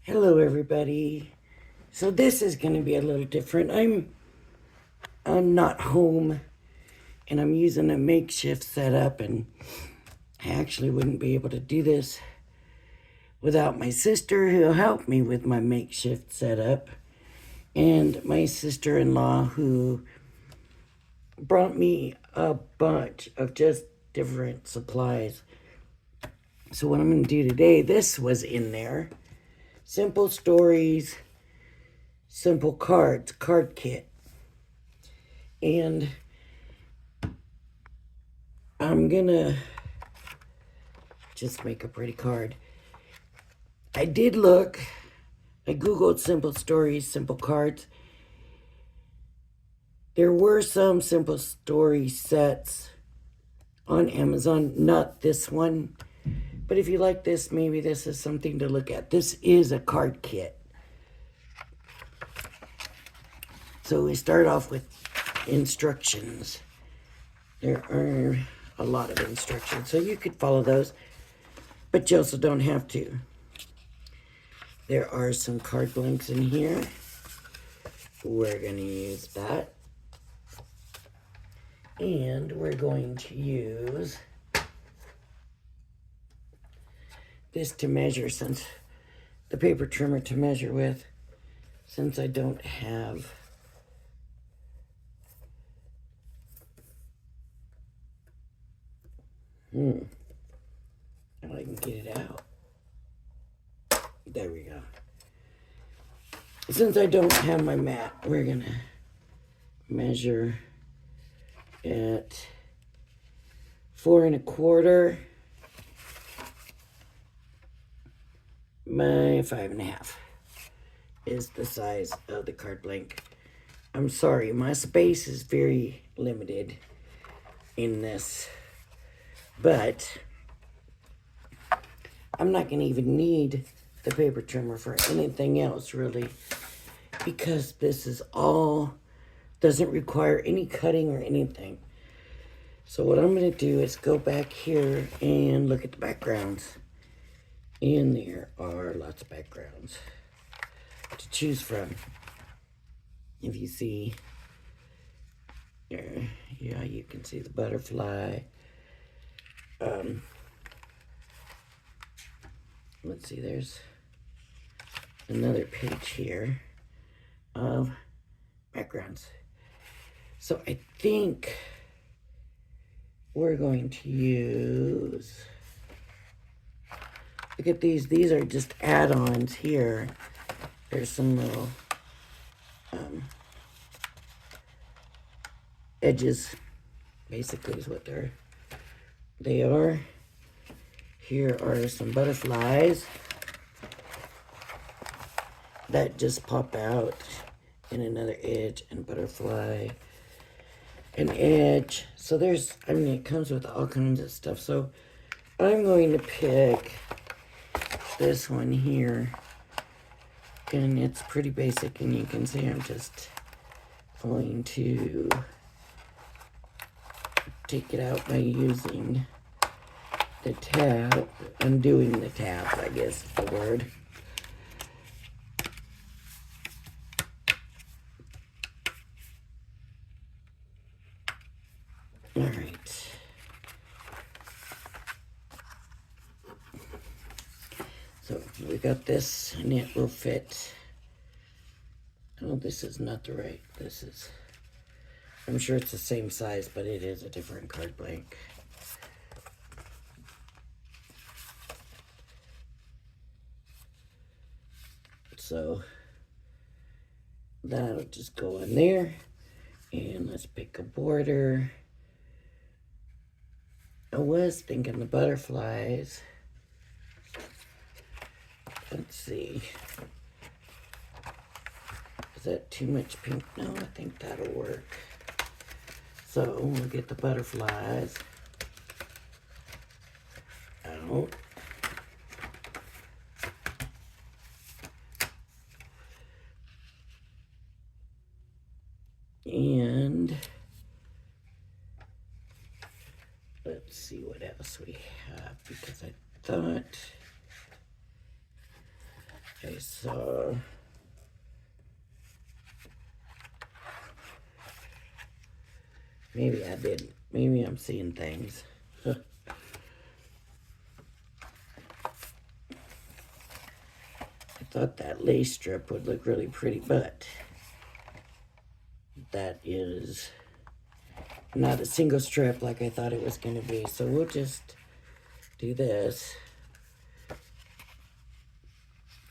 Hello, everybody. So this is going to be a little different. I'm not home, and I'm using a makeshift setup, and I actually wouldn't be able to do this without my sister, who'll help me with my makeshift setup, and my sister-in-law, who brought me a bunch of just different supplies. So what I'm going to do today, this was in there. Simple Stories, Simple Cards, card kit. And I'm gonna just make a pretty card. I did look, I Googled Simple Stories, Simple Cards. There were some Simple Story sets on Amazon, not this one. But if you like this, maybe this is something to look at. This is a card kit. So we start off with instructions. There are a lot of instructions, so you could follow those, but you also don't have to. There are some card blanks in here. We're going to use that. And we're going to use this to measure, since the paper trimmer to measure with, since I don't have if I can get it out. There we go. Since I don't have my mat, we're gonna measure at 4¼ by 5½ is the size of the card blank. I'm sorry, my space is very limited in this, but I'm not going to even need the paper trimmer for anything else, really, because this is all, doesn't require any cutting or anything. So what I'm going to do is go back here and look at the backgrounds. And there are lots of backgrounds to choose from. If you see, yeah, you can see the butterfly. Let's see, there's another page here of backgrounds. So I think we're going to use, look at these are just add-ons here. There's some little edges, basically is what they are. Here are some butterflies that just pop out, and another edge and butterfly, an edge. So there's, I mean, it comes with all kinds of stuff. So I'm going to pick this one here, and it's pretty basic, and you can see I'm just going to take it out by using the tab, undoing the tab, I guess is the word. All right. So we got this, and it will fit. Oh, this is not the right, this is, I'm sure it's the same size, but it is a different card blank. So that'll just go in there. And let's pick a border. I was thinking the butterflies. Let's see. Is that too much pink? No, I think that'll work. So we'll get the butterflies out. And let's see what else we have, because I thought Okay, so maybe I didn't. Maybe I'm seeing things. I thought that lace strip would look really pretty, but that is not a single strip like I thought it was going to be. So we'll just do this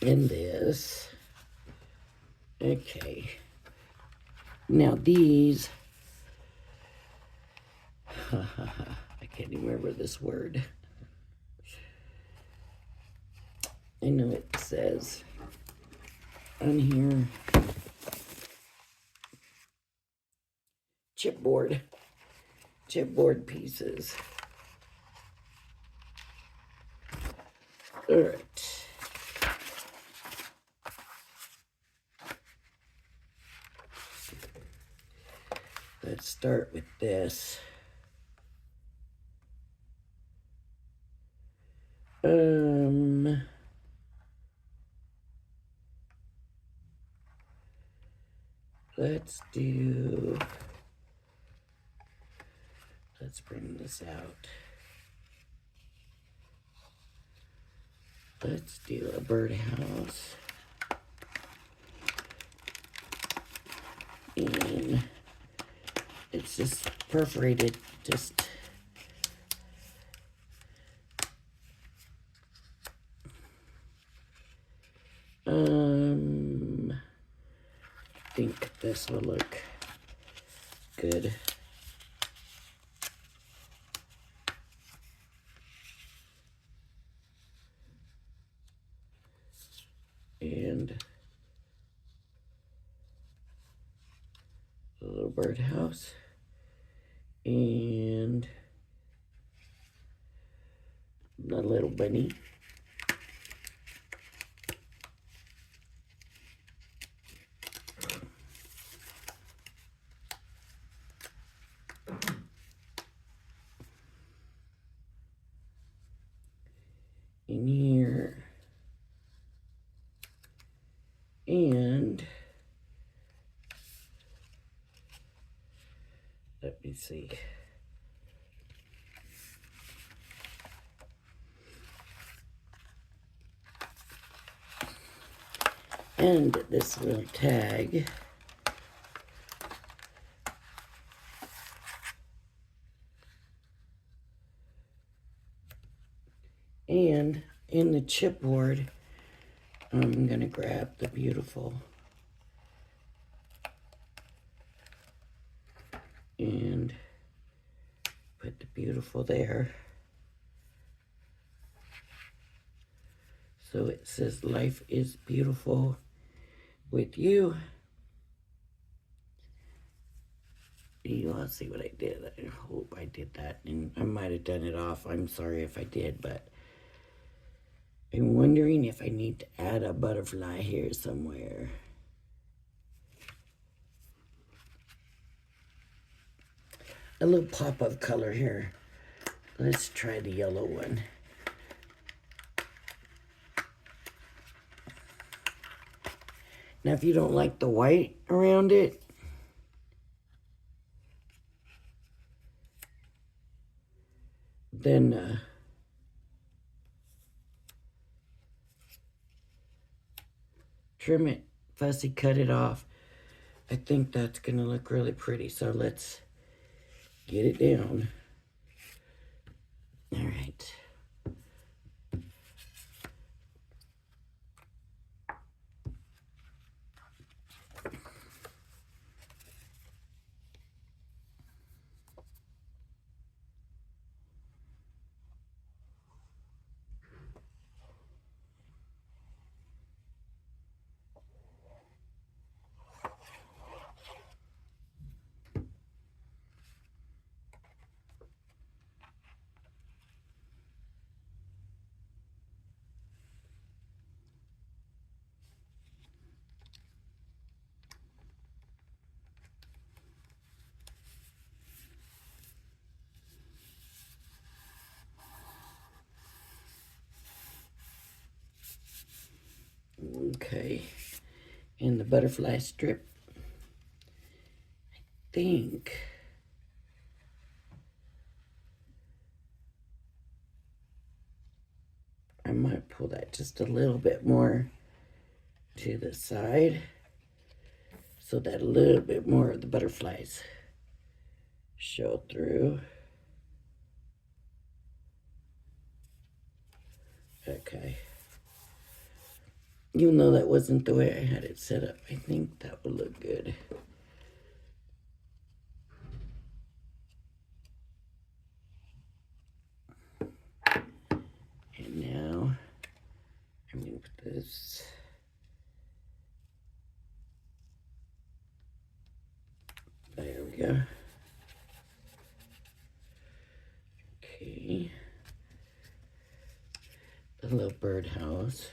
and this. Okay. Now these, I can't even remember this word. I know it says on here, chipboard pieces. All right. Let's start with this. Let's bring this out. Let's do a birdhouse. And it's just perforated, just I think this will look good. And a little birdhouse. And a little bunny. In here. And let me see. And this little tag. And in the chipboard, I'm gonna grab the beautiful and put the beautiful there. So it says life is beautiful with you. You all see what I did. I hope I did that. And I might have done it off. I'm sorry if I did, but I'm wondering if I need to add a butterfly here somewhere. A little pop of color here. Let's try the yellow one. Now, if you don't like the white around it, then trim it, fussy cut it off. I think that's gonna look really pretty. So let's get it down. All right. Okay. And the butterfly strip. I think I might pull that just a little bit more to the side so that a little bit more of the butterflies show through. Okay. Even though that wasn't the way I had it set up, I think that would look good. And now I'm going to put this there. We go. Okay. The little birdhouse.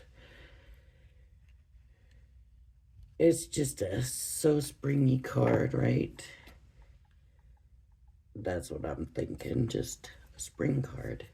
It's just a So Springy card, right? That's what I'm thinking, just a spring card.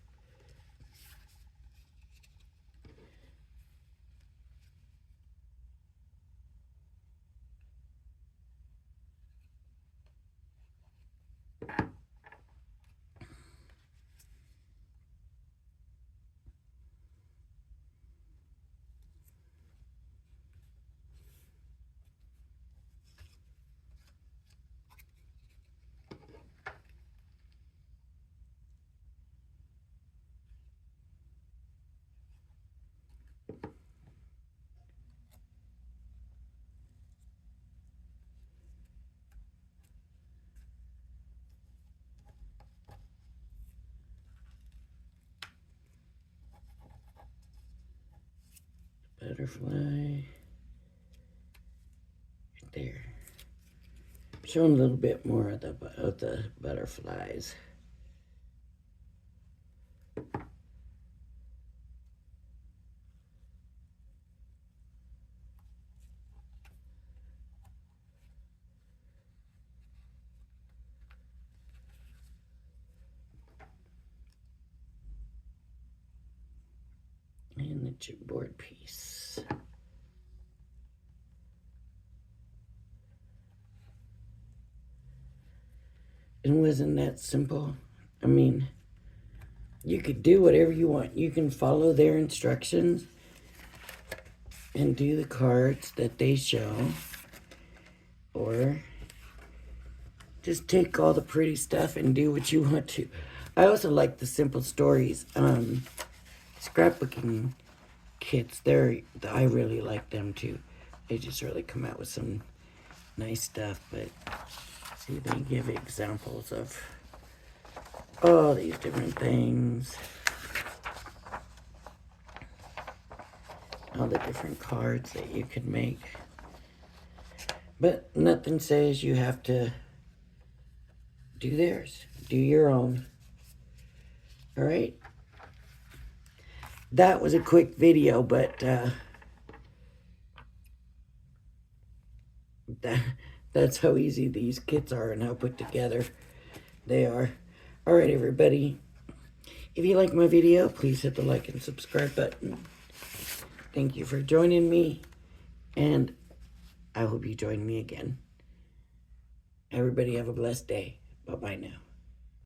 Butterfly. Right there. Showing a little bit more of the butterflies. And the chipboard piece. And wasn't that simple? I mean, you could do whatever you want. You can follow their instructions and do the cards that they show. Or just take all the pretty stuff and do what you want to. I also like the simple stories. Scrapbooking kits, I really like them too. They just really come out with some nice stuff. But see, they give examples of all these different things, all the different cards that you could make. But nothing says you have to do theirs. Do your own. All right? That was a quick video, but that's how easy these kits are and how put together they are. All right, everybody. If you like my video, please hit the like and subscribe button. Thank you for joining me, and I hope you join me again. Everybody have a blessed day. Bye-bye now.